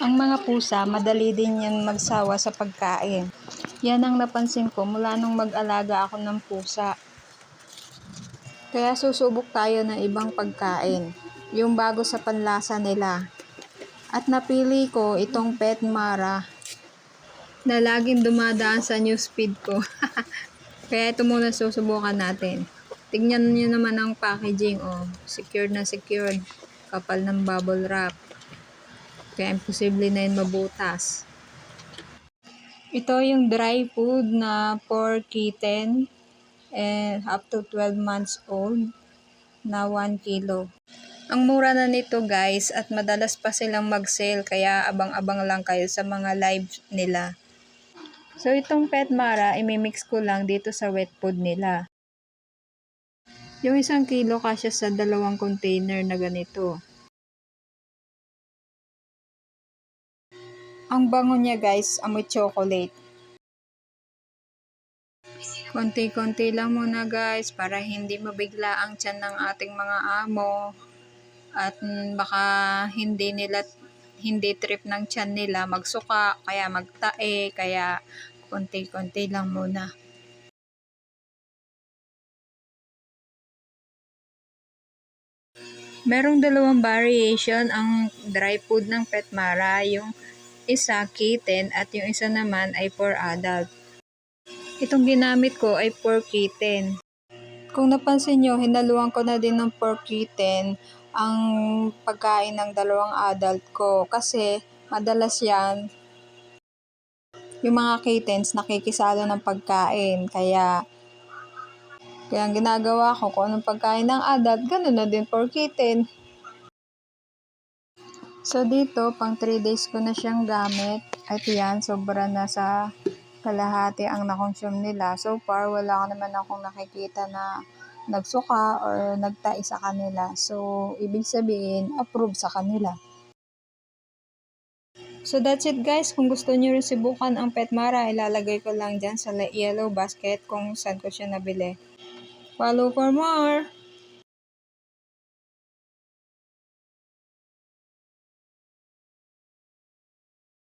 Ang mga pusa, madali din yan magsawa sa pagkain. Yan ang napansin ko mula nung mag-alaga ako ng pusa. Kaya susubok tayo ng ibang pagkain, yung bago sa panlasa nila. At napili ko itong Petmara na laging dumadaan sa newsfeed ko. Kaya ito muna susubukan natin. Tignan nyo naman ang packaging, oh. Secured na secured. Kapal ng bubble wrap. Kaya imposible na yun mabutas. Ito yung dry food na for kitten and up to 12 months old na 1 kilo. Ang mura na nito guys at madalas pa silang mag-sale kaya abang-abang lang kayo sa mga live nila. So itong Petmara, imimix ko lang dito sa wet food nila. Yung 1 kilo kasya sa 2 container na ganito. Ang bango niya guys, amoy chocolate. Konti-konti lang muna guys para hindi mabigla ang tiyan ng ating mga amo. At baka hindi trip ng tiyan nila magsuka, kaya magtae, kaya konti-konti lang muna. Merong 2 variation ang dry food ng Petmara, yung isa kitten at yung isa naman ay for adult. Itong ginamit ko ay for kitten. Kung napansin nyo, hinaluan ko na din ng for kitten ang pagkain ng 2 adult ko kasi madalas yan yung mga kittens nakikisalo ng pagkain kaya ang ginagawa ko kung anong pagkain ng adult, ganun na din for kitten. So dito, pang 3 days ko na siyang gamit. At yan, sobra na sa kalahati ang na-consume nila. So far, wala naman akong nakikita na nagsuka or nagtai sa kanila. So, ibig sabihin, approve sa kanila. So that's it guys. Kung gusto niyo rin subukan ang Petmara, ilalagay ko lang dyan sa yellow basket kung saan ko siya nabili. Follow for more!